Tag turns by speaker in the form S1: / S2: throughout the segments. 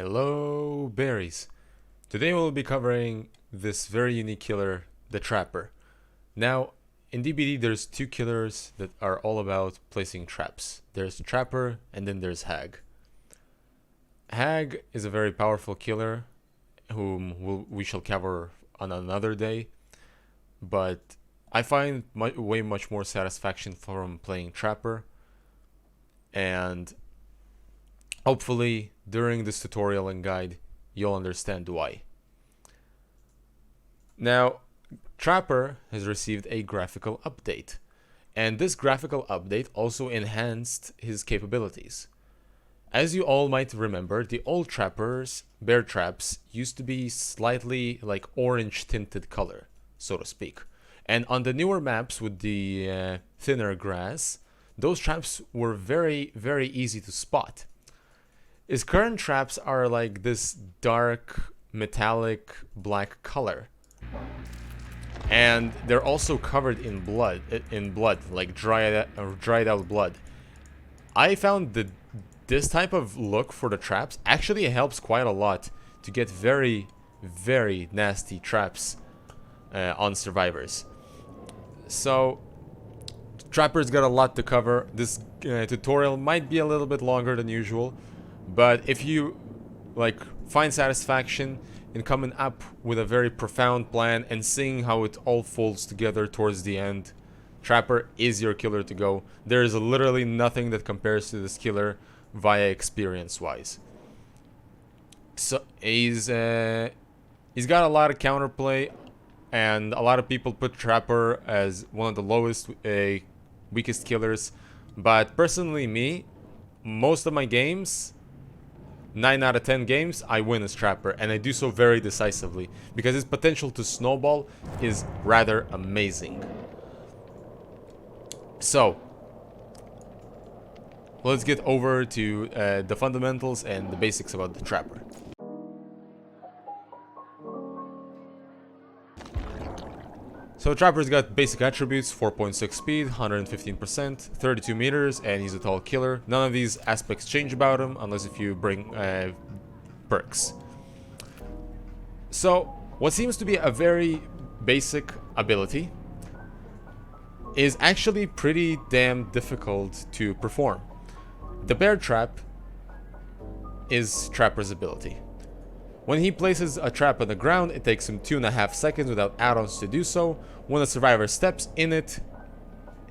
S1: Hello, berries. Today we'll be covering this very unique killer, the Trapper. Now, in DBD there's two killers that are all about placing traps. There's Trapper and then there's Hag. Hag is a very powerful killer whom we shall cover on another day, but I find way much more satisfaction from playing Trapper, and hopefully during this tutorial and guide you'll understand why. Now, Trapper has received a graphical update, and this graphical update also enhanced his capabilities. As you all might remember, the old Trappers, bear traps, used to be slightly like orange tinted color, so to speak. And on the newer maps with the thinner grass, those traps were very, very easy to spot. His current traps are like this dark, metallic black color. And they're also covered in blood, like dried out blood. I found that this type of look for the traps actually helps quite a lot to get very, very nasty traps on survivors. So, Trapper's got a lot to cover. This tutorial might be a little bit longer than usual, but if you like find satisfaction in coming up with a very profound plan and seeing how it all folds together towards the end, Trapper is your killer to go. There is literally nothing that compares to this killer via experience-wise. So he's got a lot of counterplay, and a lot of people put Trapper as one of the lowest, weakest killers. But personally, me, most of my games, 9 out of 10 games, I win as Trapper, and I do so very decisively because his potential to snowball is rather amazing. So, let's get over to the fundamentals and the basics about the Trapper. So Trapper's got basic attributes: 4.6 speed, 115%, 32 meters, and he's a tall killer. None of these aspects change about him unless if you bring perks. So what seems to be a very basic ability is actually pretty damn difficult to perform. The bear trap is Trapper's ability. When he places a trap on the ground, it takes him 2.5 seconds without add-ons to do so. When a survivor steps in it,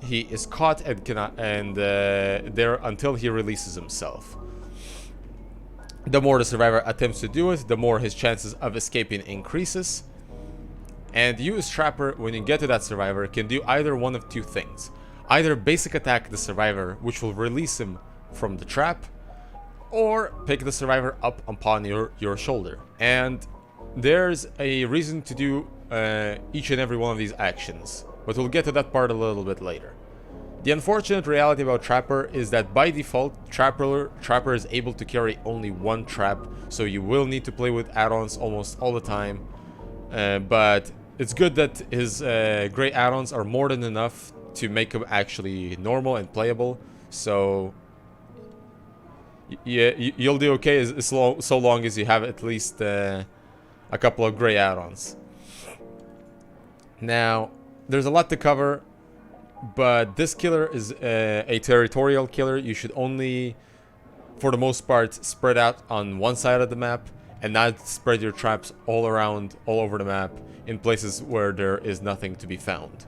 S1: he is caught and cannot there until he releases himself. The more the survivor attempts to do it, the more his chances of escaping increases. And you as Trapper, when you get to that survivor, can do either one of two things. Either basic attack the survivor, which will release him from the trap, or pick the survivor up upon your shoulder. And there's a reason to do each and every one of these actions, but we'll get to that part a little bit later. The unfortunate reality about Trapper is that by default, Trapper is able to carry only one trap, so you will need to play with add-ons almost all the time. But it's good that his great add-ons are more than enough to make him actually normal and playable. So yeah, you'll do okay so long as you have at least a couple of gray add-ons. Now, there's a lot to cover, but this killer is a territorial killer. You should only, for the most part, spread out on one side of the map and not spread your traps all over the map in places where there is nothing to be found.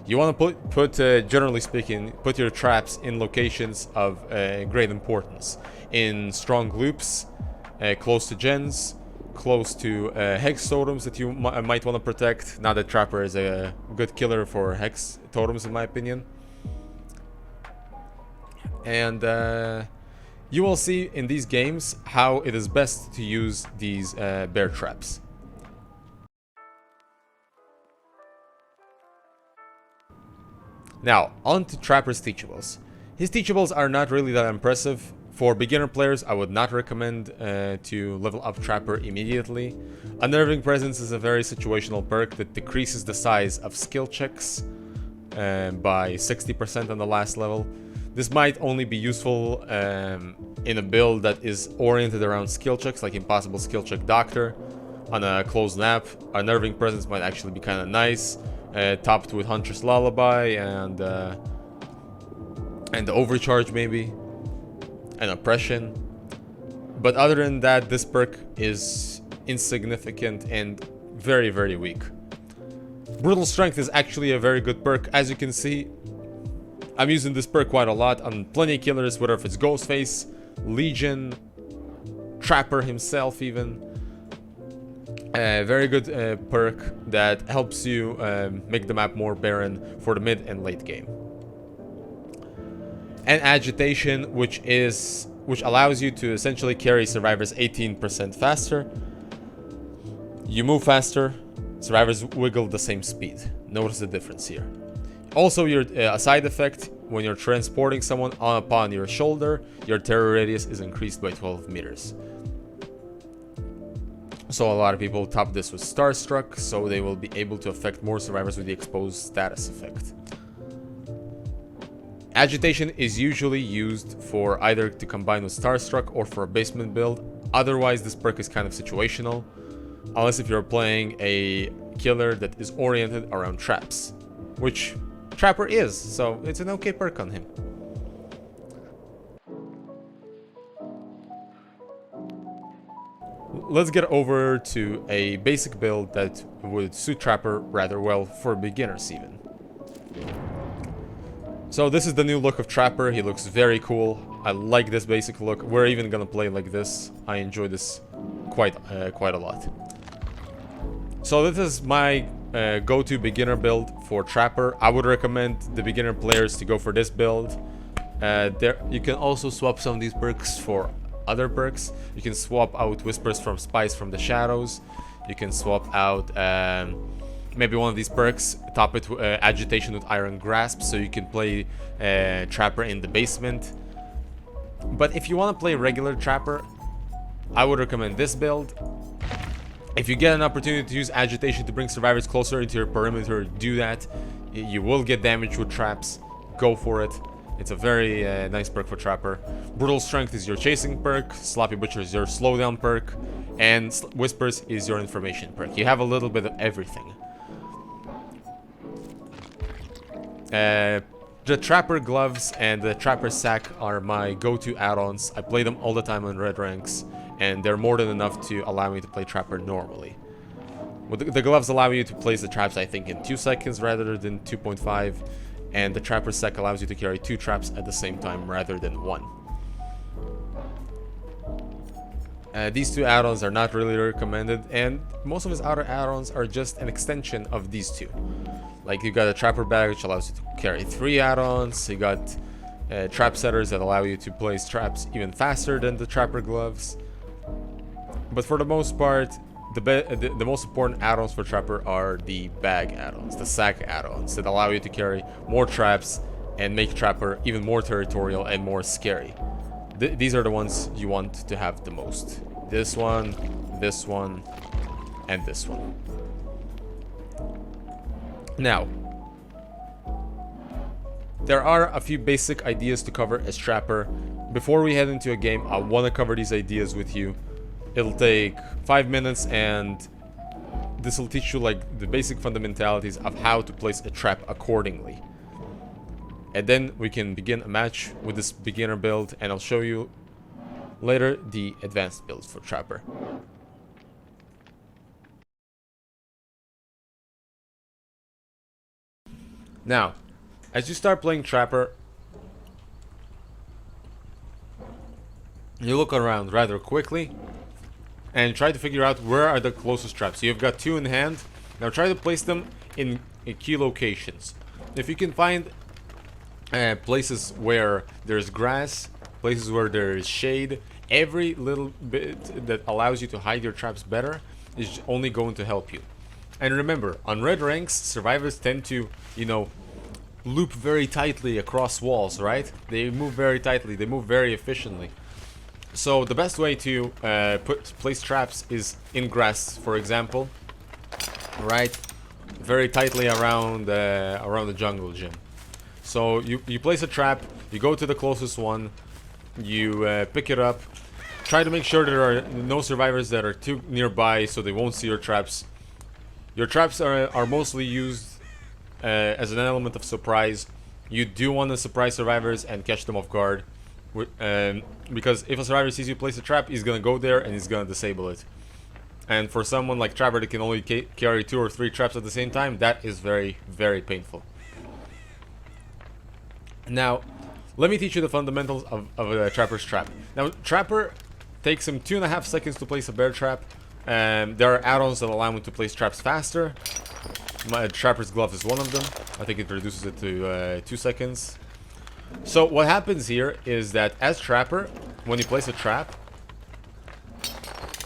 S1: You want to generally speaking, put your traps in locations of great importance. In strong loops, close to gens, close to hex totems that you might want to protect. Now that Trapper is a good killer for hex totems in my opinion. And you will see in these games how it is best to use these bear traps. Now, on to Trapper's teachables. His teachables are not really that impressive. For beginner players, I would not recommend to level up Trapper immediately. Unnerving Presence is a very situational perk that decreases the size of skill checks by 60% on the last level. This might only be useful in a build that is oriented around skill checks, like Impossible Skill Check Doctor. On a closed map, Unnerving Presence might actually be kind of nice, topped with Huntress Lullaby and Overcharge maybe, and Oppression. But other than that, this perk is insignificant and very, very weak. Brutal Strength is actually a very good perk. As you can see, I'm using this perk quite a lot on plenty of killers, whether if it's Ghostface, Legion, Trapper himself even. A very good perk that helps you make the map more barren for the mid and late game. And Agitation, which allows you to essentially carry survivors 18% faster. You move faster, survivors wiggle the same speed. Notice the difference here. Also, a side effect, when you're transporting someone upon your shoulder, your terror radius is increased by 12 meters. So a lot of people top this with Starstruck, so they will be able to affect more survivors with the exposed status effect. Agitation is usually used for either to combine with Starstruck or for a basement build. Otherwise, this perk is kind of situational, unless if you're playing a killer that is oriented around traps, which Trapper is, so it's an okay perk on him. Let's get over to a basic build that would suit Trapper rather well for beginners even. So this is the new look of Trapper. He looks very cool. I like this basic look. We're even gonna play like this. I enjoy this quite a lot. So this is my go-to beginner build for Trapper. I would recommend the beginner players to go for this build. You can also swap some of these perks for other perks. You can swap out Whispers from Spies from the Shadows. You can swap out maybe one of these perks, top it Agitation with Iron Grasp, so you can play Trapper in the basement. But if you want to play regular Trapper, I would recommend this build. If you get an opportunity to use Agitation to bring survivors closer into your perimeter, do that. You will get damage with traps. Go for it. It's a very nice perk for Trapper. Brutal Strength is your chasing perk, Sloppy Butcher is your slowdown perk, and Whispers is your information perk. You have a little bit of everything. The Trapper Gloves and the Trapper Sack are my go-to add-ons. I play them all the time on red ranks, and they're more than enough to allow me to play Trapper normally. Well, the gloves allow you to place the traps, I think, in 2 seconds rather than 2.5. And the Trapper Sack allows you to carry 2 traps at the same time rather than 1. These 2 add-ons are not really recommended, and most of his other add-ons are just an extension of these 2. Like, you got a Trapper Bag, which allows you to carry 3 add-ons. You got Trap Setters that allow you to place traps even faster than the Trapper Gloves. But for the most part, the most important add-ons for Trapper are the bag add-ons, the sack add-ons that allow you to carry more traps and make Trapper even more territorial and more scary. These are the ones you want to have the most. This one, and this one. Now, there are a few basic ideas to cover as Trapper. Before we head into a game, I want to cover these ideas with you. It'll take 5 minutes, and this will teach you like the basic fundamentalities of how to place a trap accordingly. And then we can begin a match with this beginner build, and I'll show you later the advanced builds for Trapper. Now, as you start playing Trapper, you look around rather quickly and try to figure out where are the closest traps. So you've got 2 in hand. Now try to place them in key locations. If you can find places where there's grass, places where there is shade, every little bit that allows you to hide your traps better is only going to help you. And remember, on red ranks, survivors tend to, you know, loop very tightly across walls, right? They move very tightly, they move very efficiently. So the best way to place traps is in grass, for example, right? Very tightly around the jungle gym. So you place a trap, you go to the closest one, You pick it up. Try to make sure there are no survivors that are too nearby so they won't see your traps. Your traps are mostly used as an element of surprise. You do want to surprise survivors and catch them off guard. Because if a survivor sees you place a trap, he's gonna go there and he's gonna disable it. And for someone like Trapper that can only carry 2 or 3 traps at the same time, that is very, very painful. Now, let me teach you the fundamentals of a Trapper's trap. Now, Trapper takes him 2.5 seconds to place a bear trap. There are add-ons that allow him to place traps faster. My Trapper's Glove is one of them. I think it reduces it to 2 seconds. So what happens here is that as Trapper, when you place a trap,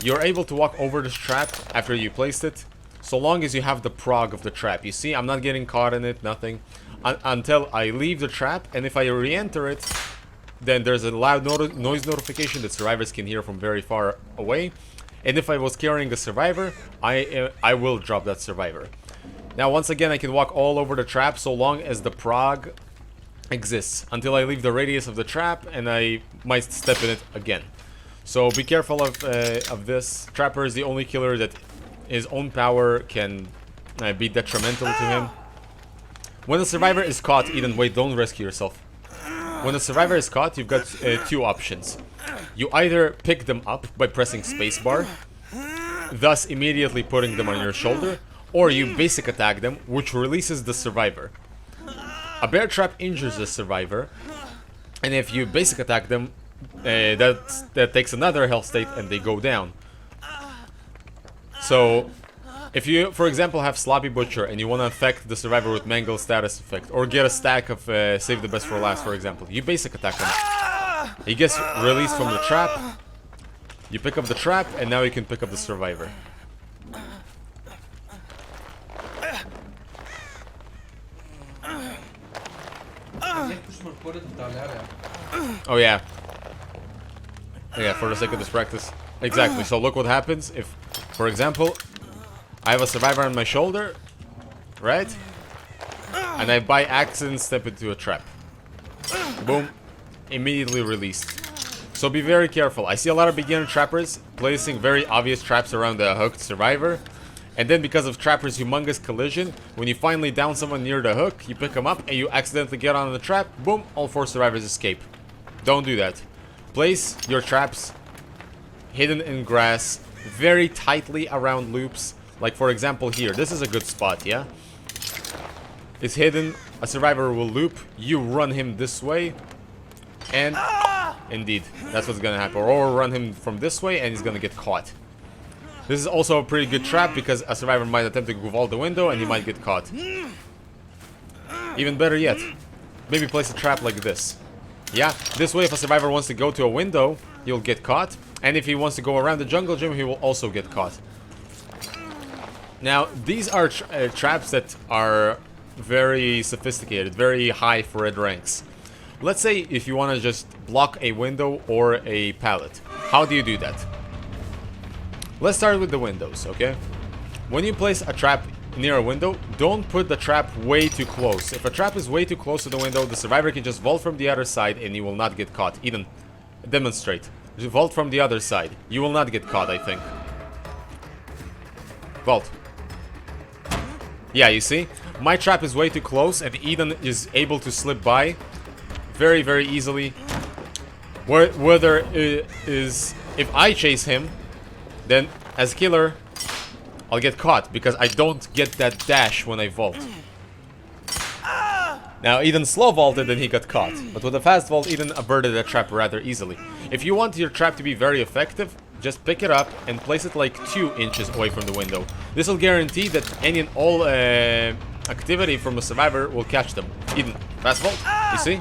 S1: you're able to walk over this trap after you placed it, so long as you have the prog of the trap. You see, I'm not getting caught in it, nothing, until I leave the trap, and if I re-enter it, then there's a loud noise notification that survivors can hear from very far away. And if I was carrying a survivor, I will drop that survivor. Now, once again, I can walk all over the trap so long as the prog exists, until I leave the radius of the trap, and I might step in it again. So be careful of this. Trapper is the only killer that his own power can be detrimental to him. When a survivor is caught, Eden, wait, don't rescue yourself. When a survivor is caught, you've got 2 options. You either pick them up by pressing spacebar, thus immediately putting them on your shoulder, or you basic attack them, which releases the survivor. A bear trap injures the survivor, and if you basic attack them, that takes another health state and they go down. So, if you, for example, have Sloppy Butcher and you want to affect the survivor with Mangle status effect, or get a stack of Save the Best for Last, for example, you basic attack him. He gets released from the trap, you pick up the trap, and now you can pick up the survivor. Oh yeah. Yeah, for the sake of this practice. Exactly, so look what happens if, for example, I have a survivor on my shoulder, right? And I by accident step into a trap. Boom. Immediately released. So be very careful. I see a lot of beginner trappers placing very obvious traps around the hooked survivor. And then because of Trapper's humongous collision, when you finally down someone near the hook, you pick them up and you accidentally get on the trap, boom, all 4 survivors escape. Don't do that. Place your traps hidden in grass, very tightly around loops. Like for example here, this is a good spot, yeah? It's hidden, a survivor will loop, you run him this way, and indeed, that's what's gonna happen. Or run him from this way and he's gonna get caught. This is also a pretty good trap because a survivor might attempt to go vault the window and he might get caught. Even better yet, maybe place a trap like this. Yeah, this way if a survivor wants to go to a window, he'll get caught. And if he wants to go around the jungle gym, he will also get caught. Now, these are traps that are very sophisticated, very high for red ranks. Let's say if you want to just block a window or a pallet. How do you do that? Let's start with the windows, okay? When you place a trap near a window, don't put the trap way too close. If a trap is way too close to the window, the survivor can just vault from the other side and he will not get caught. Eden, demonstrate. Vault from the other side. You will not get caught, I think. Vault. Yeah, you see? My trap is way too close and Eden is able to slip by very, very easily. Whether it is... If I chase him, then as killer, I'll get caught because I don't get that dash when I vault. Now, Eden slow vaulted and he got caught. But with a fast vault, Eden averted that trap rather easily. If you want your trap to be very effective, just pick it up and place it like 2 inches away from the window. This will guarantee that any and all activity from a survivor will catch them. Eden, fast vault, you see?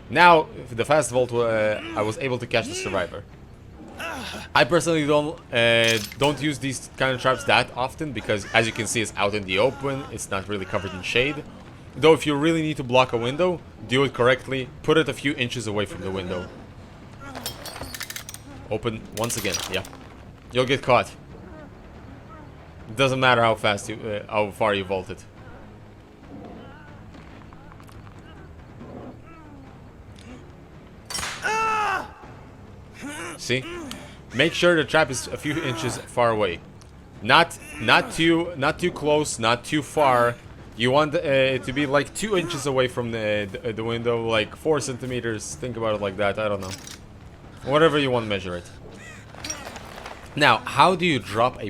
S1: Now, with the fast vault, I was able to catch the survivor. I personally don't use these kind of traps that often because, as you can see, it's out in the open. It's not really covered in shade. Though, if you really need to block a window, do it correctly. Put it a few inches away from the window. Open once again. Yeah, you'll get caught. It doesn't matter how fast how far you vaulted. See? Make sure the trap is a few inches far away. Not too close, not too far. You want it to be like 2 inches away from the window, like 4 centimeters. Think about it like that. I don't know. Whatever you want to measure it. Now, how do you block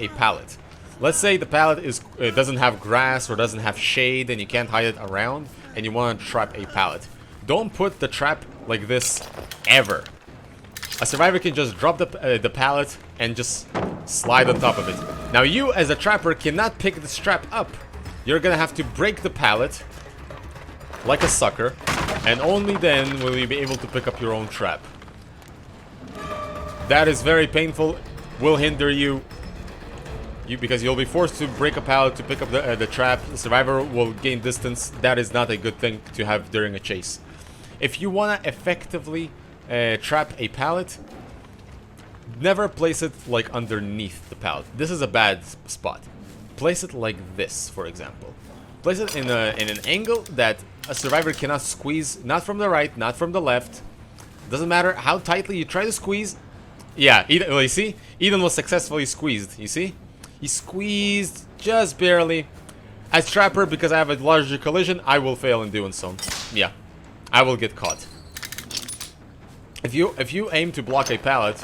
S1: a pallet? Let's say the pallet doesn't have grass or doesn't have shade and you can't hide it around and you want to trap a pallet. Don't put the trap like this ever. A survivor can just drop the pallet and just slide on top of it. Now you as a trapper cannot pick this trap up. You're gonna have to break the pallet like a sucker, and only then will you be able to pick up your own trap. That is very painful, will hinder you because you'll be forced to break a pallet to pick up the trap. The survivor will gain distance. That is not a good thing to have during a chase. If you want to effectively trap a pallet, never place it like underneath the pallet. This is a bad spot. Place it like this, for example. Place it in an angle that a survivor cannot squeeze, not from the right, not from the left. Doesn't matter how tightly you try to squeeze. Yeah, well, you see? Eden was successfully squeezed, you see? He squeezed just barely. As trapper, because I have a larger collision, I will fail in doing so. Yeah, I will get caught. If you aim to block a pallet,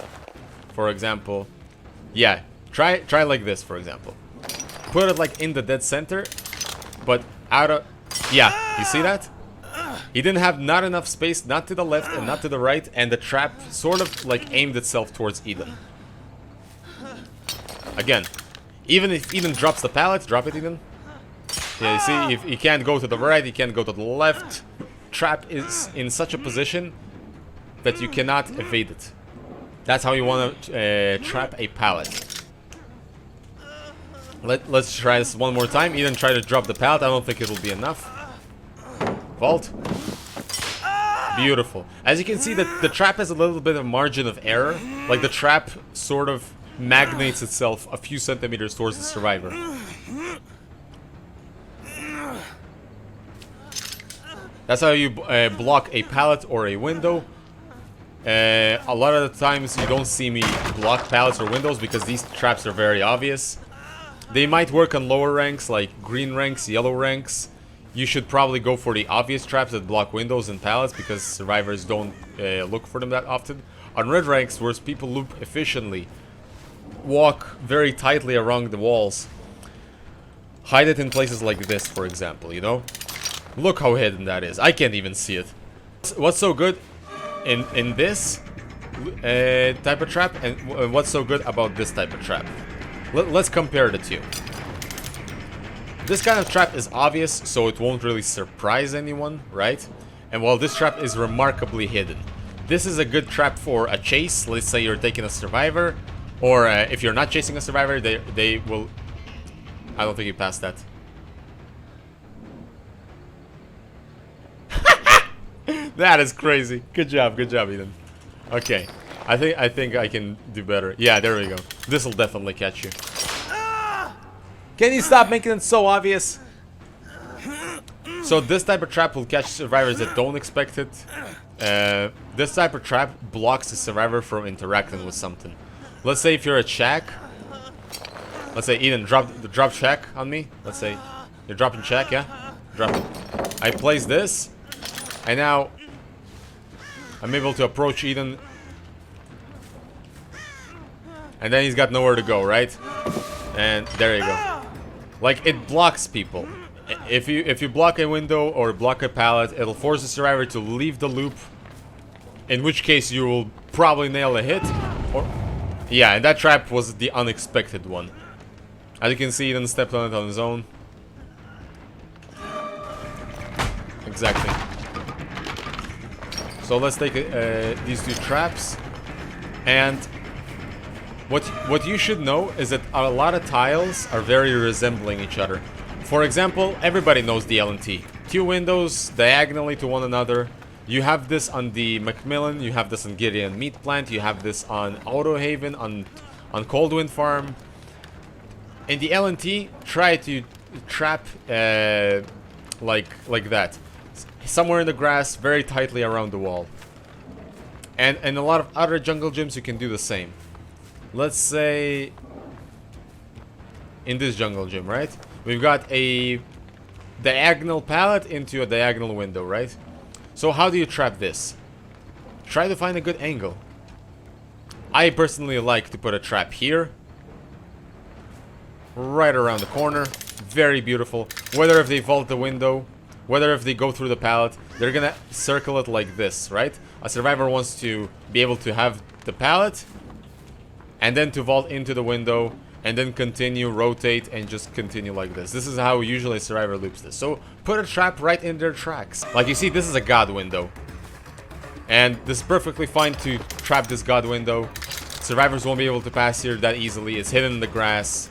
S1: for example, yeah, try like this, for example. Put it like in the dead center, but out of, yeah, you see that? He didn't have not enough space, not to the left and not to the right, and the trap sort of like aimed itself towards Eden. Again, even if Eden drops the pallet, drop it, Eden. Yeah, you see, if he can't go to the right, he can't go to the left. Trap is in such a position that you cannot evade it. That's how you want to trap a pallet. Let's try this one more time. Eden try to drop the pallet. I don't think it'll be enough. Vault. Beautiful. As you can see, the trap has a little bit of margin of error. Like the trap sort of magnates itself a few centimeters towards the survivor. That's how you block a pallet or a window. A lot of the times you don't see me block pallets or windows because these traps are very obvious. They might work on lower ranks like green ranks, yellow ranks. You should probably go for the obvious traps that block windows and pallets because survivors don't look for them that often. On red ranks, where people loop efficiently, walk very tightly around the walls, hide it in places like this, for example, you know? Look how hidden that is. I can't even see it. What's so good in this type of trap and what's so good about this type of trap? Let's compare the two. This kind of trap is obvious, so it won't really surprise anyone, right? And while this trap is remarkably hidden. This is a good trap for a chase. Let's say you're taking a survivor, or if you're not chasing a survivor, they will... I don't think you passed that. That is crazy. Good job, Eden. Okay, I think I can do better. Yeah, there we go. This will definitely catch you. Can you stop making it so obvious? So this type of trap will catch survivors that don't expect it. This type of trap blocks the survivor from interacting with something. Let's say if you're at shack. Let's say Eden, drop shack on me. Let's say you're dropping shack, yeah? Drop it. I place this, and now I'm able to approach Eden. And then he's got nowhere to go, right? And there you go. Like, it blocks people. If you block a window or block a pallet, it'll force the survivor to leave the loop. In which case you will probably nail a hit. Or yeah, and that trap was the unexpected one. As you can see, Eden stepped on it on his own. Exactly. So let's take these two traps. And what you should know is that a lot of tiles are very resembling each other. For example, everybody knows the LNT. Two windows diagonally to one another. You have this on the Macmillan, you have this on Gideon Meat Plant, you have this on Auto Haven, on Coldwind Farm. In the LNT, try to trap like that. Somewhere in the grass, very tightly around the wall. And in a lot of other jungle gyms, you can do the same. Let's say in this jungle gym, right? We've got a diagonal pallet into a diagonal window, right? So how do you trap this? Try to find a good angle. I personally like to put a trap here, right around the corner. Very beautiful. Whether if they vault the window, whether if they go through the pallet, they're gonna circle it like this, right? A survivor wants to be able to have the pallet and then to vault into the window and then continue, rotate, and just continue like this. This is how usually a survivor loops this. So put a trap right in their tracks. Like you see, this is a god window. And this is perfectly fine to trap this god window. Survivors won't be able to pass here that easily. It's hidden in the grass.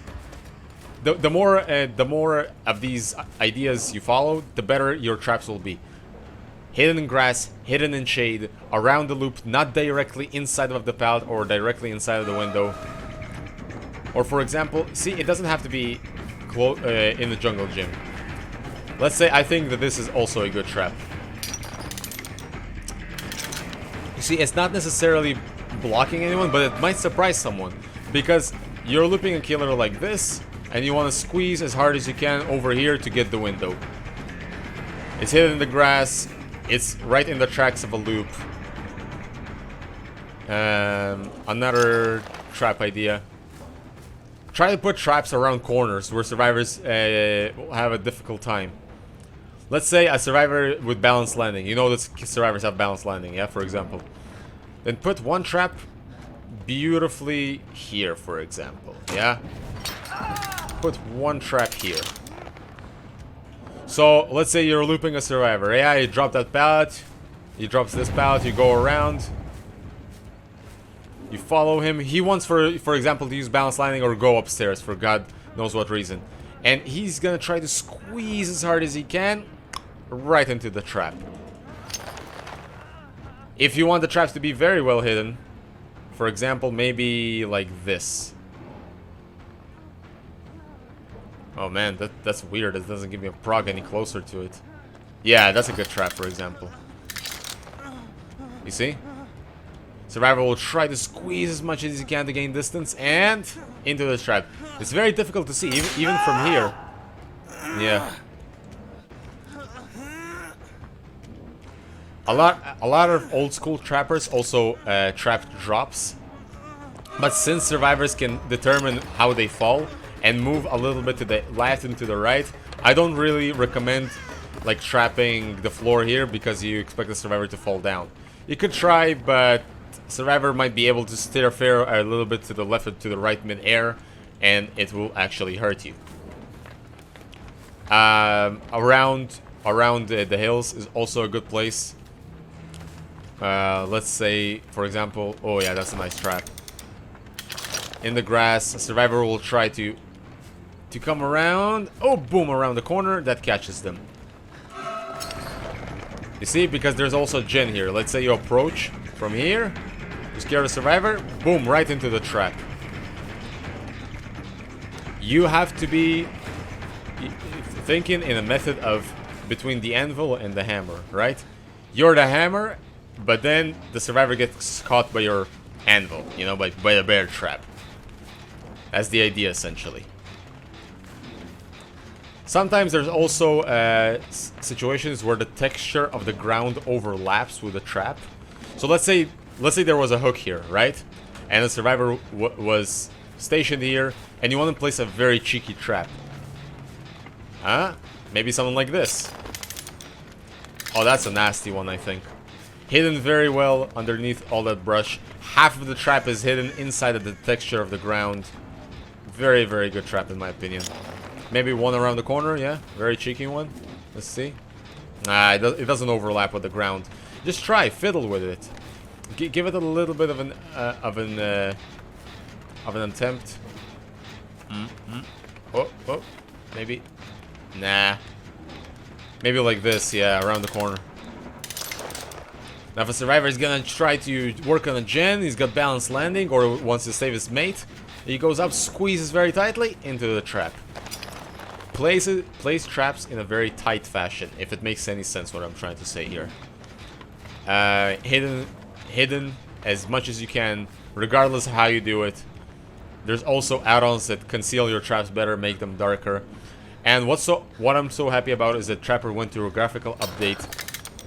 S1: The more of these ideas you follow, the better your traps will be. Hidden in grass, hidden in shade, around the loop, not directly inside of the pallet or directly inside of the window. Or for example, see, it doesn't have to be in the jungle gym. Let's say I think that this is also a good trap. You see, it's not necessarily blocking anyone, but it might surprise someone. Because you're looping a killer like this, and you want to squeeze as hard as you can over here to get the window. It's hidden in the grass. It's right in the tracks of a loop. Another trap idea. Try to put traps around corners where survivors will have a difficult time. Let's say a survivor with balanced landing. You know that survivors have balanced landing, yeah, for example. Then put one trap beautifully here, for example, yeah? Put one trap here. So, let's say you're looping a survivor. Yeah, you drop that pallet. He drops this pallet, you go around. You follow him. He wants, for example, to use balance landing or go upstairs for God knows what reason. And he's gonna try to squeeze as hard as he can right into the trap. If you want the traps to be very well hidden, for example, maybe like this. Oh man, that's weird. It doesn't give me a prog any closer to it. Yeah, that's a good trap, for example. You see? Survivor will try to squeeze as much as he can to gain distance and into the trap. It's very difficult to see, even from here. Yeah. A lot of old school trappers also trapped drops. But since survivors can determine how they fall and move a little bit to the left and to the right, I don't really recommend like trapping the floor here because you expect the survivor to fall down. You could try, but survivor might be able to steer fair a little bit to the left or to the right mid-air, and it will actually hurt you. Around the hills is also a good place. Let's say, for example, oh yeah, that's a nice trap. In the grass, a survivor will try to come around. Oh, boom, around the corner. That catches them. You see, because there's also Jin here. Let's say you approach from here. You scare the survivor. Boom, right into the trap. You have to be thinking in a method of between the anvil and the hammer, right? You're the hammer, but then the survivor gets caught by your anvil, you know, by the bear trap. That's the idea, essentially. Sometimes there's also situations where the texture of the ground overlaps with the trap. So let's say there was a hook here, right? And the survivor was stationed here, and you want to place a very cheeky trap. Huh? Maybe something like this. Oh, that's a nasty one, I think. Hidden very well underneath all that brush. Half of the trap is hidden inside of the texture of the ground. Very, very good trap, in my opinion. Maybe one around the corner, yeah? Very cheeky one. Let's see. Nah, it doesn't overlap with the ground. Just try, fiddle with it. Give it a little bit of an attempt. Oh, maybe. Nah. Maybe like this, yeah, around the corner. Now if a survivor is gonna try to work on a gen, he's got balanced landing, or wants to save his mate, he goes up, squeezes very tightly into the trap. Place traps in a very tight fashion, if it makes any sense what I'm trying to say here. Hidden hidden as much as you can, regardless of how you do it. There's also add-ons that conceal your traps better, make them darker. And what I'm so happy about is that Trapper went through a graphical update.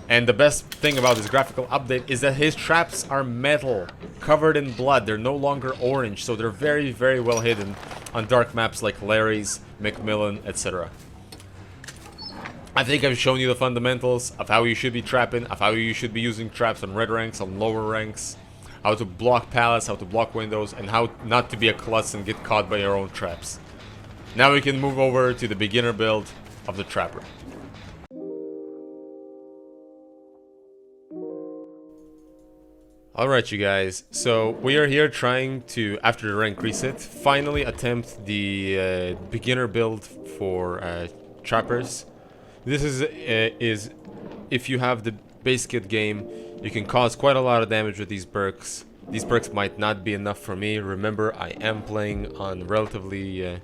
S1: And the best thing about this graphical update is that his traps are metal, covered in blood. They're no longer orange, so they're very, very well hidden on dark maps like Larry's, Macmillan, etc. I think I've shown you the fundamentals of how you should be trapping, of how you should be using traps on red ranks, on lower ranks, how to block pallets, how to block windows, and how not to be a klutz and get caught by your own traps. Now we can move over to the beginner build of the Trapper. Alright you guys, so we are here trying to, after the rank reset, finally attempt the beginner build for trappers. This is if you have the Biscuit game, you can cause quite a lot of damage with these perks. These perks might not be enough for me. Remember, I am playing on relatively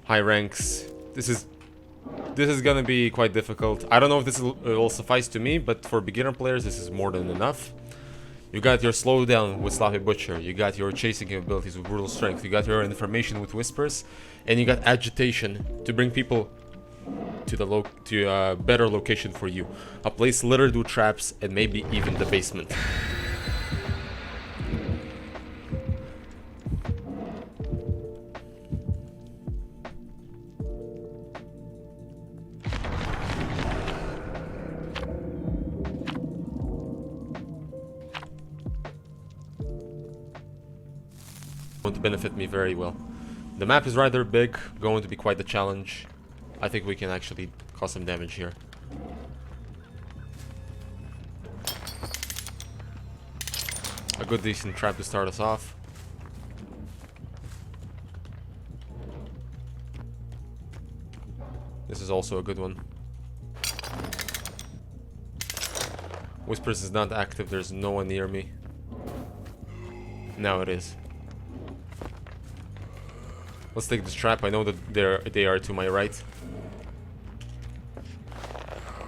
S1: high ranks. This is gonna be quite difficult. I don't know if this will suffice to me, but for beginner players, this is more than enough. You got your slowdown with Sloppy Butcher, you got your chasing capabilities with Brutal Strength, you got your information with Whispers, and you got agitation to bring people to a better location for you. A place littered with traps and maybe even the basement. Going to benefit me very well. The map is rather big, going to be quite the challenge. I think we can actually cause some damage here. A good decent trap to start us off. This is also a good one. Whispers is not active, there's no one near me. Now it is. Let's take this trap. I know that they are to my right.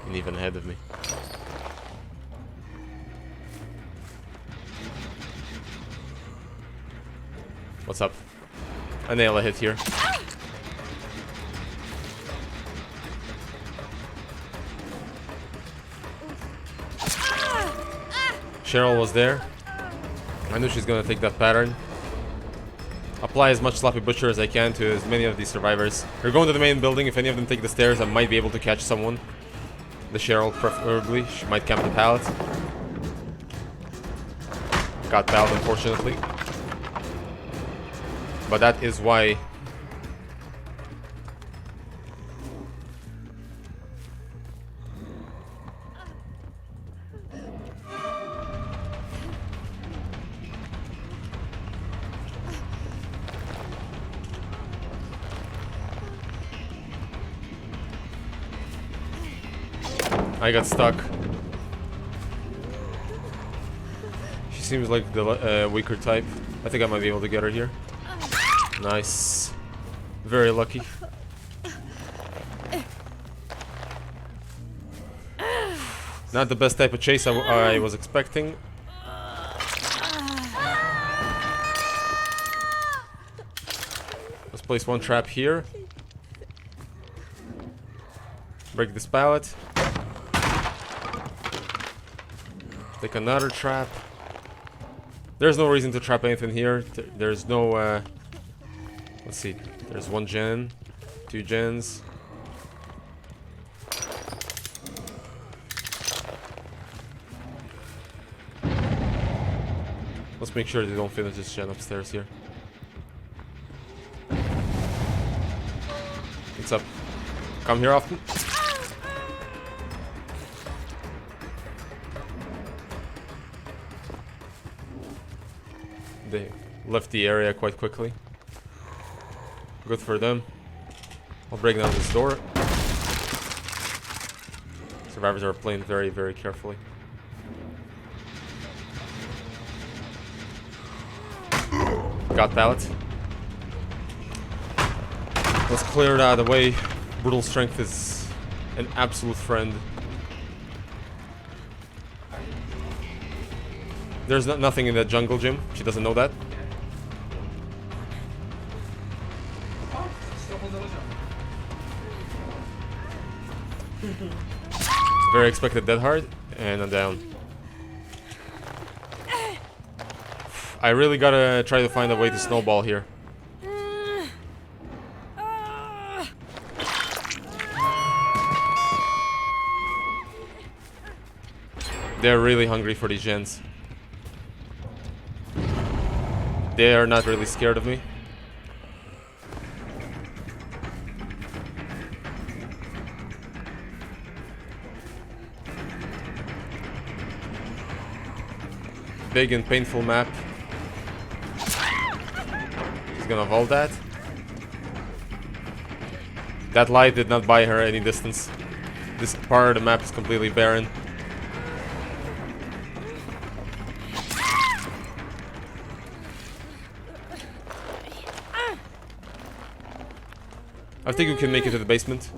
S1: And even ahead of me. What's up? A nail a hit here. Cheryl was there. I knew she's gonna take that pattern. Apply as much Sloppy Butcher as I can to as many of these survivors. We're going to the main building. If any of them take the stairs, I might be able to catch someone. The Cheryl, preferably. She might camp the pallet. Got pallet, unfortunately. But that is why... I got stuck. She seems like the weaker type. I think I might be able to get her here. Nice. Very lucky. Not the best type of chase I was expecting. Let's place one trap here. Break this pallet. Take another trap. There's no reason to trap anything here. There's no, let's see. There's one gen, two gens. Let's make sure they don't finish this gen upstairs here. What's up? Come here often? They left the area quite quickly. Good for them. I'll break down this door. Survivors are playing very, very carefully. Got pallet. Let's clear it out of the way. Brutal Strength is an absolute friend. There's nothing in that jungle gym. She doesn't know that. Very expected dead hard, and I'm down. I really gotta try to find a way to snowball here. They're really hungry for these gens. They are not really scared of me. Big and painful map. He's gonna vault that. That light did not buy her any distance. This part of the map is completely barren. I think we can make it to the basement.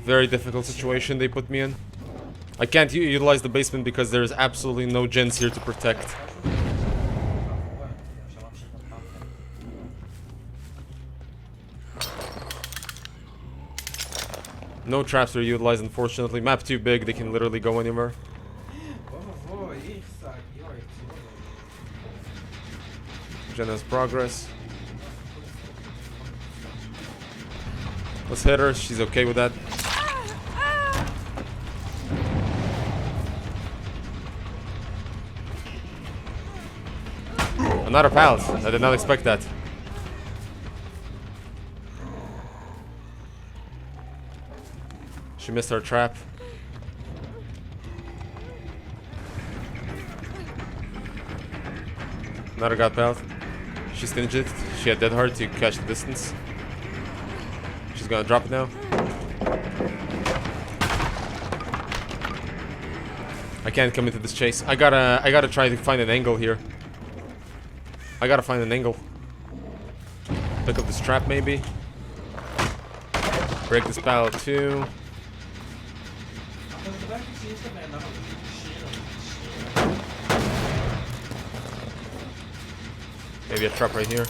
S1: Very difficult situation they put me in. I can't utilize the basement because there's absolutely no gens here to protect. No traps are utilized, unfortunately. Map too big, they can literally go anywhere. Jenna's progress. Let's hit her, she's okay with that. Another pallet, I did not expect that. She missed her trap. Another got pallet. She stinged it. She had dead hard to catch the distance. She's gonna drop it now. I can't come into this chase. I gotta try to find an angle here. I gotta find an angle. Pick up this trap maybe. Break this pallet too. Maybe a trap right here.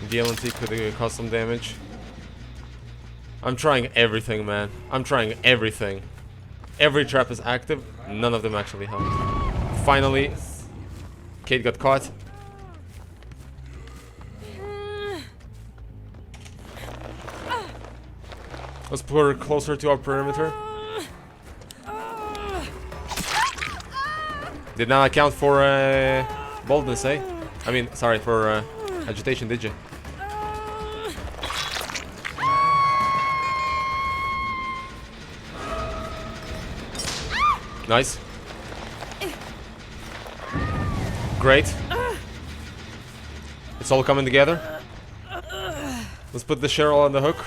S1: The LNT could cause some damage. I'm trying everything, man. I'm trying everything. Every trap is active. None of them actually helped. Finally, Kate got caught. Let's put her closer to our perimeter. Did not account for boldness, eh? I mean, sorry, for agitation, did you? Nice. Great. It's all coming together. Let's put the Cheryl on the hook.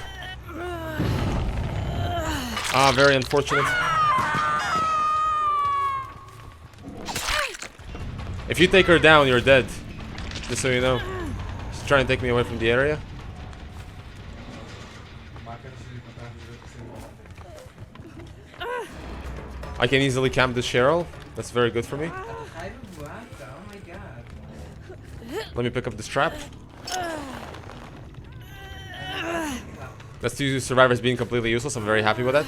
S1: Ah, very unfortunate. If you take her down, you're dead. Just so you know. She's trying to take me away from the area. I can easily camp this Cheryl. That's very good for me. Let me pick up this trap. That's two survivors being completely useless. I'm very happy with that.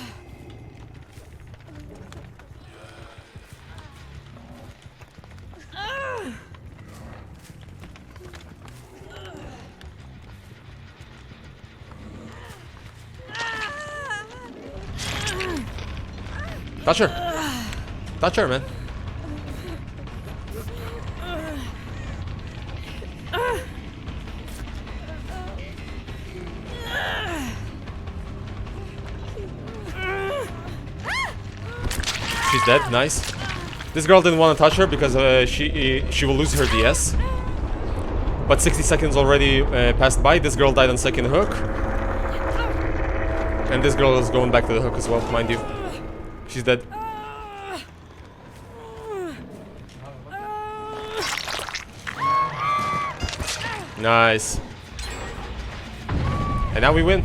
S1: Touch her. Touch her, man. She's dead. Nice. This girl didn't want to touch her because she will lose her DS. But 60 seconds already passed by. This girl died on second hook. And this girl is going back to the hook as well, mind you. She's dead. Nice. And now we win.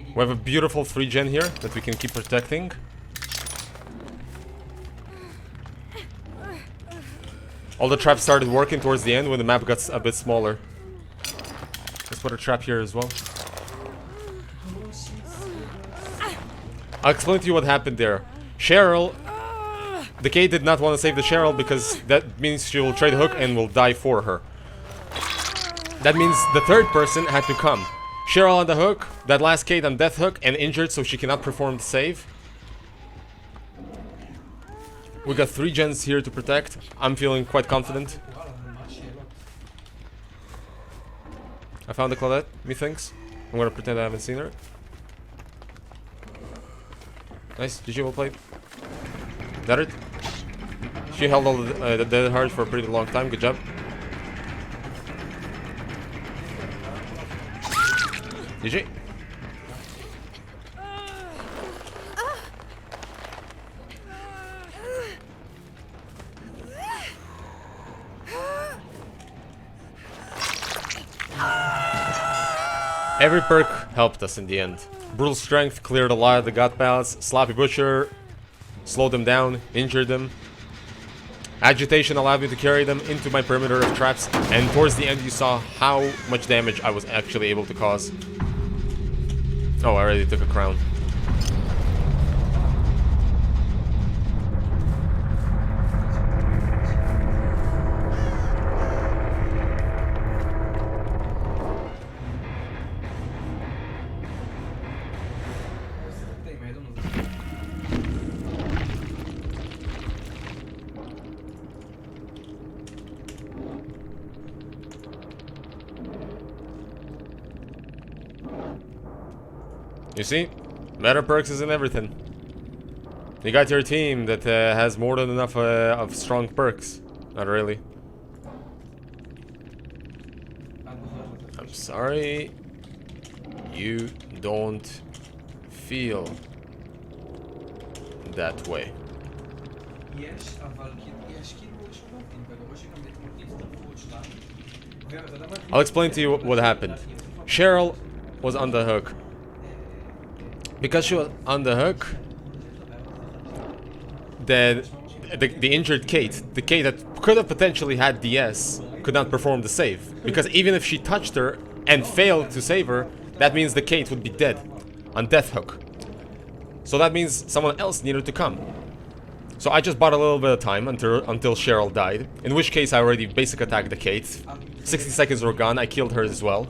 S1: We have a beautiful 3-gen here that we can keep protecting. All the traps started working towards the end when the map got a bit smaller. Let's put a trap here as well. I'll explain to you what happened there. Cheryl... The Kate did not want to save the Cheryl because that means she will trade hook and will die for her. That means the third person had to come. Cheryl on the hook, that last Kate on death hook and injured so she cannot perform the save. We got 3 gens here to protect. I'm feeling quite confident. I found the Claudette, methinks. I'm gonna pretend I haven't seen her. Nice, GG, well played. Got it? She held all the dead heart for a pretty long time, good job. GG. Every perk helped us in the end. Brutal Strength cleared a lot of the gut balance. Sloppy Butcher slowed them down, injured them. Agitation allowed me to carry them into my perimeter of traps, and towards the end you saw how much damage I was actually able to cause. Oh, I already took a crown. You see? Better perks is in everything. You got your team that has more than enough of strong perks. Not really. I'm sorry. You don't feel that way. I'll explain to you what happened. Cheryl was on the hook. Because she was on the hook, the injured Kate, the Kate that could have potentially had DS, could not perform the save. Because even if she touched her and failed to save her, that means the Kate would be dead on death hook. So that means someone else needed to come. So I just bought a little bit of time until Cheryl died, in which case I already basic attacked the Kate. 60 seconds were gone, I killed her as well.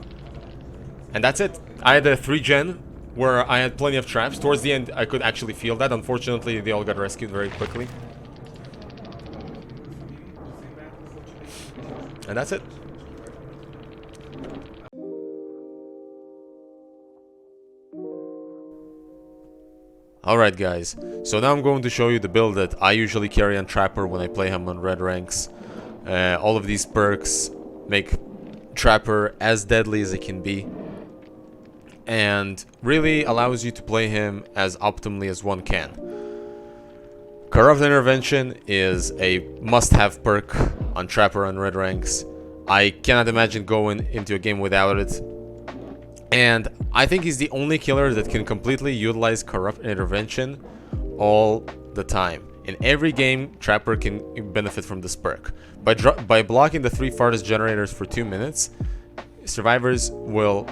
S1: And that's it. I had a 3-gen where I had plenty of traps. Towards the end I could actually feel that. Unfortunately they all got rescued very quickly. And that's it. Alright guys, so now I'm going to show you the build that I usually carry on Trapper when I play him on red ranks. All of these perks make Trapper as deadly as it can be, and really allows you to play him as optimally as one can. Corrupt Intervention is a must-have perk on Trapper on red ranks. I cannot imagine going into a game without it. And I think he's the only killer that can completely utilize Corrupt Intervention all the time. In every game, Trapper can benefit from this perk. By blocking the 3 farthest generators for 2 minutes, survivors won't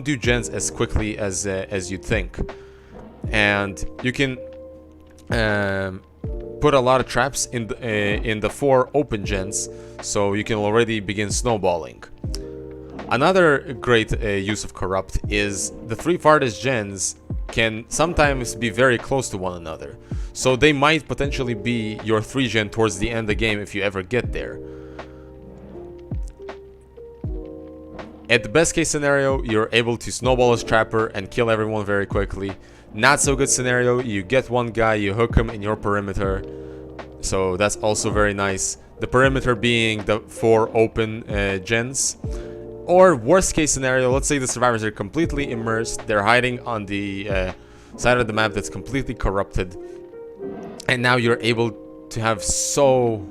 S1: do gens as quickly as you'd think. And you can put a lot of traps in the 4 open gens, so you can already begin snowballing. Another great use of Corrupt is the 3 farthest gens can sometimes be very close to one another. So they might potentially be your 3-gen towards the end of the game if you ever get there. At the best case scenario, you're able to snowball as Trapper and kill everyone very quickly. Not so good scenario, you get one guy, you hook him in your perimeter, so that's also very nice. The perimeter being the 4 open gens. Or worst case scenario, let's say the survivors are completely immersed, they're hiding on the side of the map that's completely corrupted, and now you're able to have so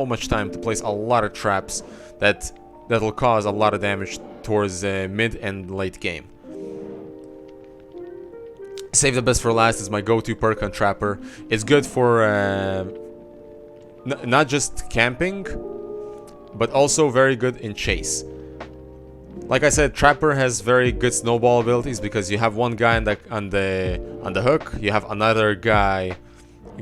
S1: much time to place a lot of traps that'll cause a lot of damage towards mid and late game. Save the best for last is my go-to perk on Trapper. It's good for not just camping, but also very good in chase. Like I said, Trapper has very good snowball abilities because you have one guy on the hook, you have another guy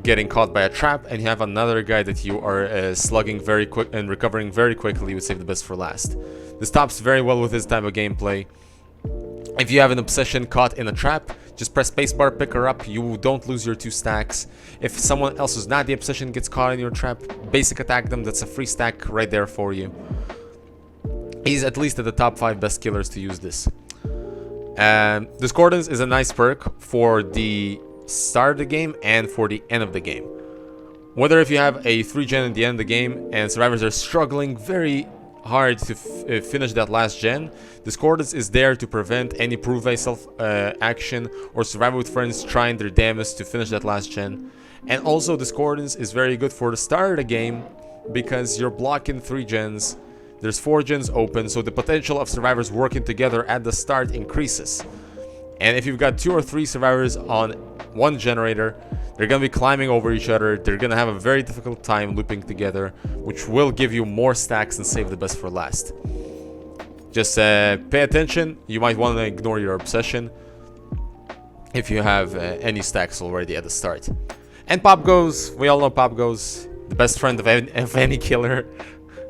S1: getting caught by a trap, and you have another guy that you are slugging very quick and recovering very quickly with save the best for last. This tops very well with this type of gameplay. If you have an obsession caught in a trap, just press spacebar, pick her up, you don't lose your 2 stacks. If someone else who's not the obsession gets caught in your trap, basic attack them, that's a free stack right there for you. He's at least at the top 5 best killers to use this. Discordance is a nice perk for the start of the game and for the end of the game. Whether if you have a 3 gen at the end of the game and survivors are struggling very hard to finish that last gen, Discordance is there to prevent any prove thyself action or survival with friends trying their damnedest to finish that last gen. And also Discordance is very good for the start of the game because you're blocking 3 gens. There's 4 gens open, so the potential of survivors working together at the start increases. And if you've got 2 or 3 survivors on one generator, they're gonna be climbing over each other, they're gonna have a very difficult time looping together, which will give you more stacks and save the best for last. Just pay attention, you might want to ignore your obsession if you have any stacks already at the start. And Pop Goes, we all know Pop Goes, the best friend of any killer.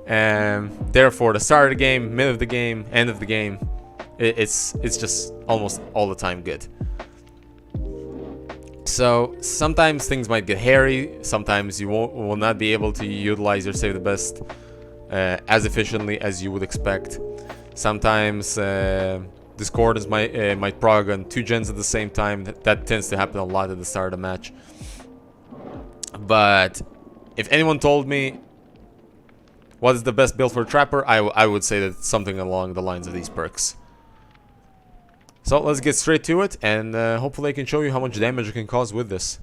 S1: Therefore, the start of the game, mid of the game, end of the game, it's just almost all the time good. So sometimes things might get hairy, sometimes you will not be able to utilize your save the best as efficiently as you would expect. Sometimes Discordance might prog on 2 gens at the same time. That tends to happen a lot at the start of the match. But if anyone told me what is the best build for Trapper, I would say that it's something along the lines of these perks. So let's get straight to it, and hopefully I can show you how much damage you can cause with this.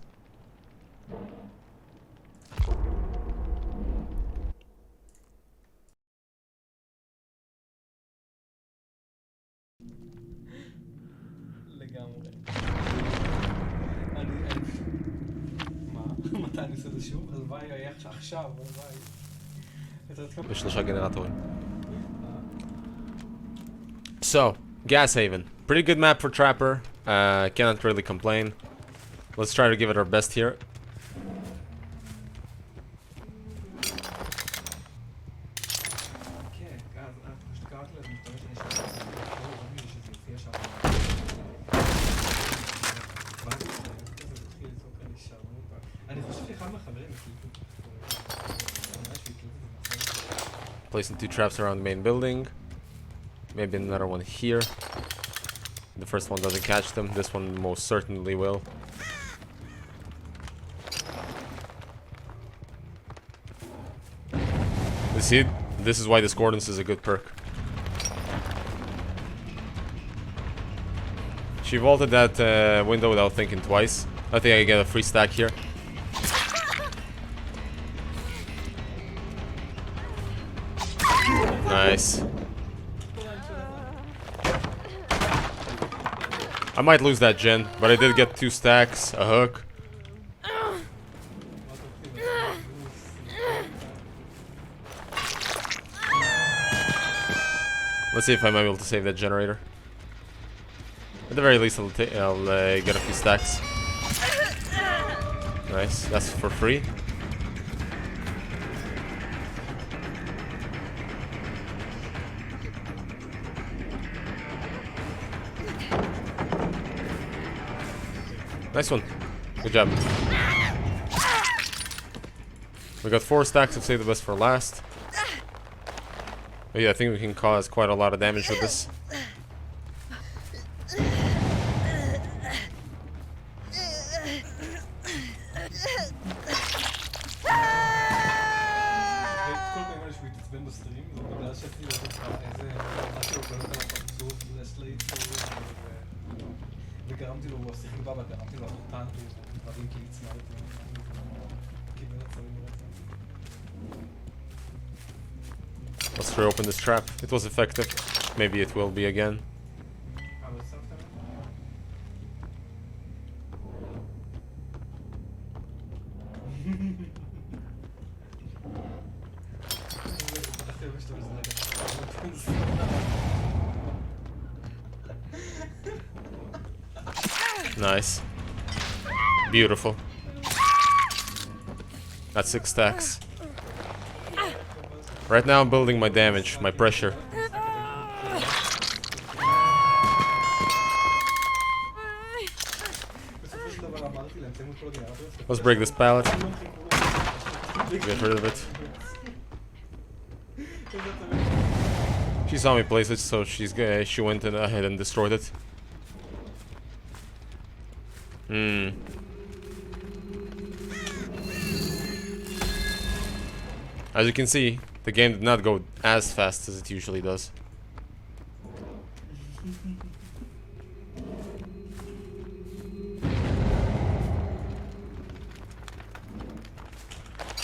S1: So, Gas Haven. Pretty good map for Trapper. Cannot really complain. Let's try to give it our best here. Placing 2 traps around the main building. Maybe another one here. The first one doesn't catch them. This one most certainly will. You see, this is why Discordance is a good perk. She vaulted that window without thinking twice. I think I get a free stack here. Nice. I might lose that gen, but I did get 2 stacks, a hook. Let's see if I'm able to save that generator. At the very least, I'll get a few stacks. Nice, that's for free. Nice one. Good job. We got 4 stacks of save the best for last. Oh yeah, I think we can cause quite a lot of damage with this.
S2: בסטרים, זה בגלל שעשיתי לו איזה משהו גולת על הפרצוף, פלאשלייט וגרמתי לו, הוא שיחק בבא, גרמתי לו אחותן ודברים כי הצמדתי קיבל עצבים ברצון.
S1: Let's reopen this trap. It was effective. Maybe it will be again.
S2: אבל שמת
S1: Nice. Beautiful. That's 6 stacks. Right now I'm building my damage, my pressure. Let's break this pallet. Get rid of it. She saw me place it, so she went ahead and destroyed it. As you can see, the game did not go as fast as it usually does.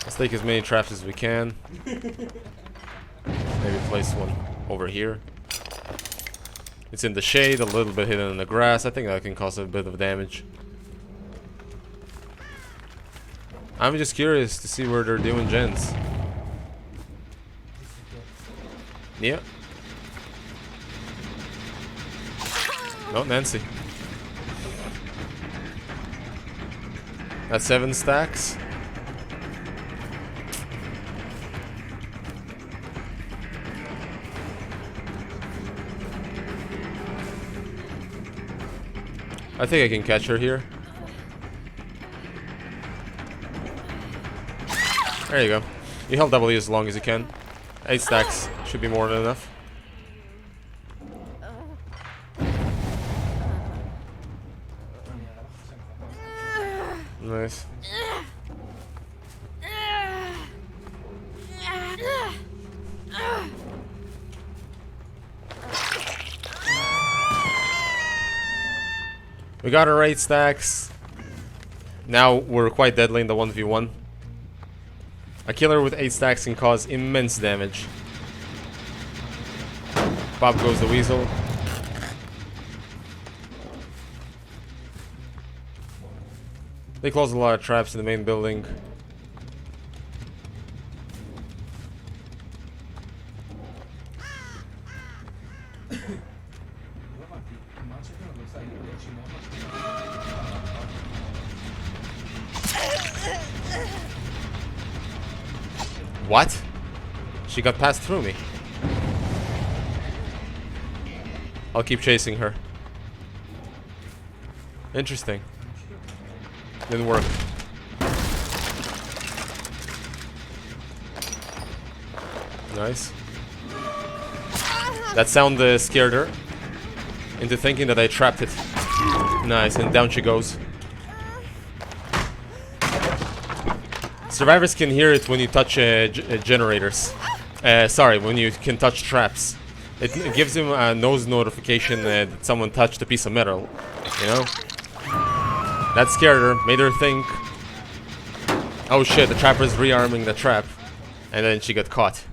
S1: Let's take as many traps as we can. Maybe place one over here. It's in the shade, a little bit hidden in the grass. I think that can cause a bit of damage. I'm just curious to see where they're doing gens. Yeah. No, Nancy. That's 7 stacks. I think I can catch her here. There you go. You held W as long as you can. 8 stacks should be more than enough. Nice. We got our 8 stacks. Now we're quite deadly in the 1v1. A killer with 8 stacks can cause immense damage. Pop goes the weasel. They closed a lot of traps in the main building. What? She got passed through me. I'll keep chasing her. Interesting. Didn't work. Nice. That sound scared her into thinking that I trapped it. Nice, and down she goes. Survivors can hear it when you touch generators. Sorry, when you can touch traps. It gives him a nose notification that someone touched a piece of metal. You know? That scared her, made her think, oh shit, the trapper's rearming the trap. And then she got caught.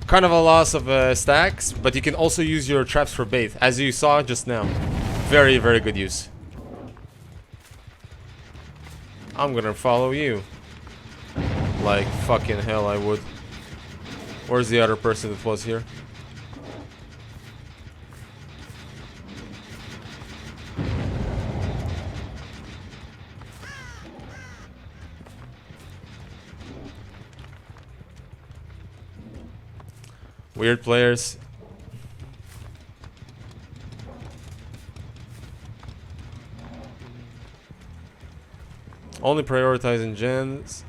S1: Kind of a loss of stacks, but you can also use your traps for bait, as you saw just now. Very, very good use. I'm gonna follow you. Like fucking hell I would. Where's the other person that was here? Weird players. Only prioritizing gens.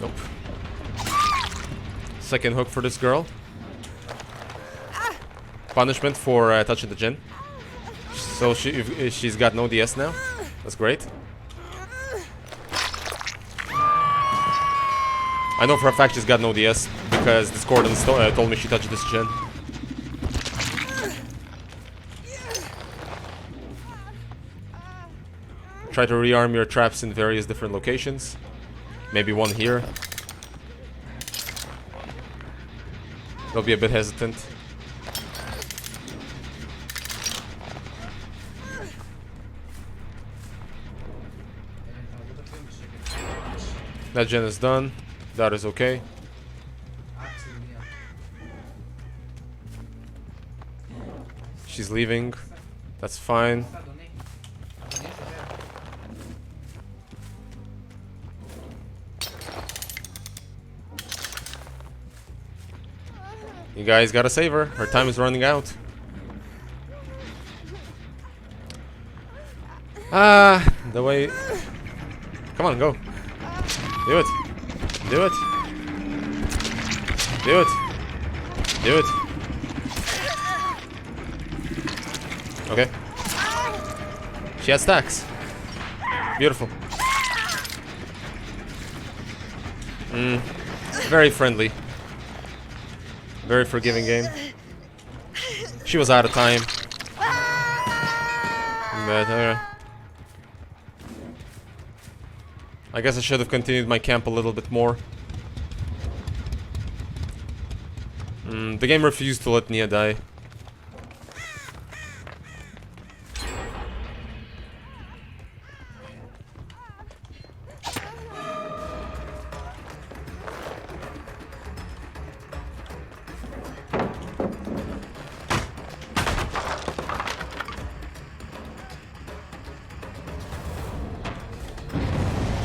S1: Nope. second hook for this girl. Punishment for touching the gin. So she's got no DS now. That's great. I know for a fact she's got no DS because Discordance told me she touched this gin. Try to rearm your traps in various different locations. Maybe one here. They'll be a bit hesitant. That gen is done. That is okay. She's leaving. That's fine. You guys gotta save her. Her time is running out. The way... Come on, go. Do it. Do it. Do it. Do it. Okay. She has stacks. Beautiful. Very friendly. Very forgiving game. She was out of time. But, I guess I should have continued my camp a little bit more. The game refused to let Nia die.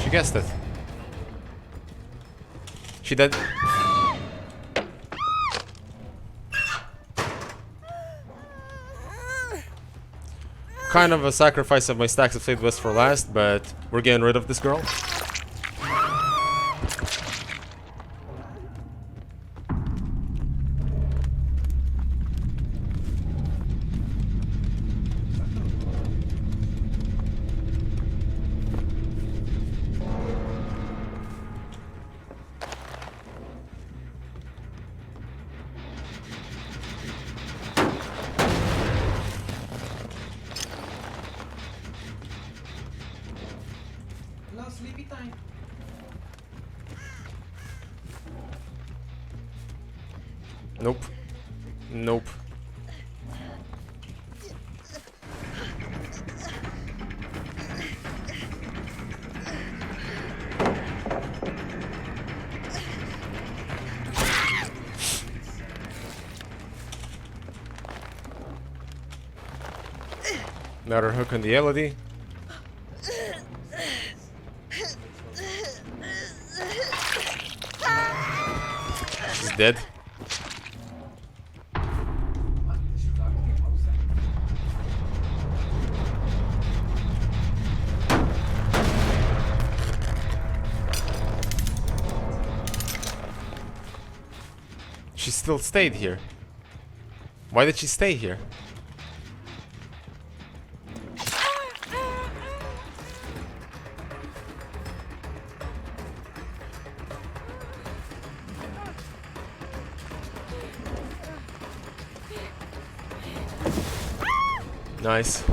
S1: She guessed it. She did. Kind of a sacrifice of my stacks of Saved West for last, but we're getting rid of this girl.
S2: Sleepy time.
S1: Nope. Nope. Another hook on the LED. She's dead. She still stayed here. Why did she stay here? Nice.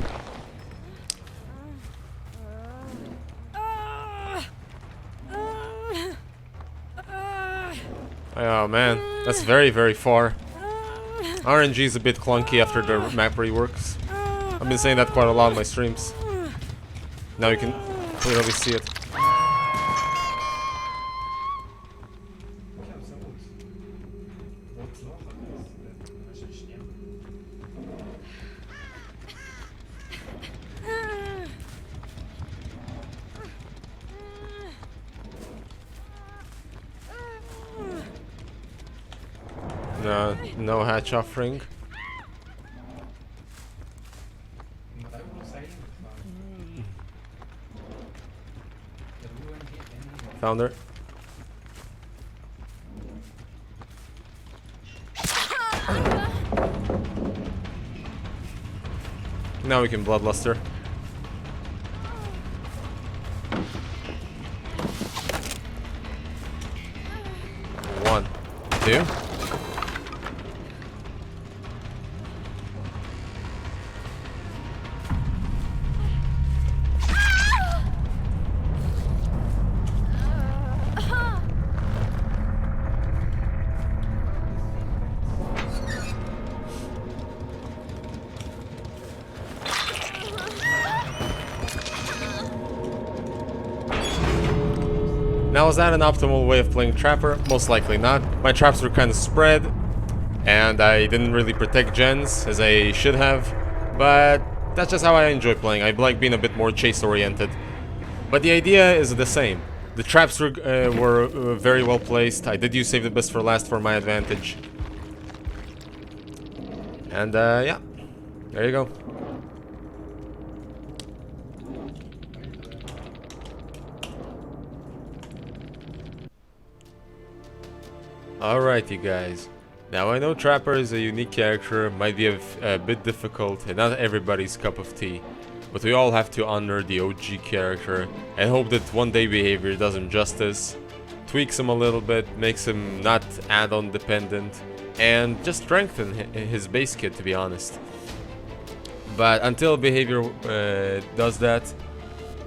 S1: Oh man, that's very, very far. RNG is a bit clunky after the map reworks. I've been saying that quite a lot on my streams. Now you can clearly see it. No hatch offering. Found her. Now we can Bloodluster. 1, 2. Now, is that an optimal way of playing Trapper? Most likely not. My traps were kind of spread, and I didn't really protect gens as I should have, but that's just how I enjoy playing. I like being a bit more chase-oriented. But the idea is the same. The traps were very well placed. I did use Save the Best for Last for my advantage. And yeah, there you go. Alright, you guys. Now I know Trapper is a unique character, might be a bit difficult, and not everybody's cup of tea. But we all have to honor the OG character, and hope that one day Behavior does him justice, tweaks him a little bit, makes him not add-on dependent, and just strengthen his base kit, to be honest. But until Behavior does that,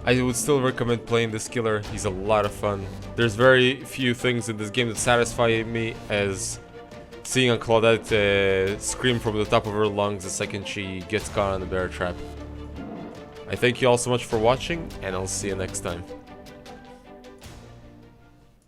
S1: I would still recommend playing this killer. He's a lot of fun. There's very few things in this game that satisfy me as seeing a Claudette scream from the top of her lungs the second she gets caught on a bear trap. I thank you all so much for watching, and I'll see you next time.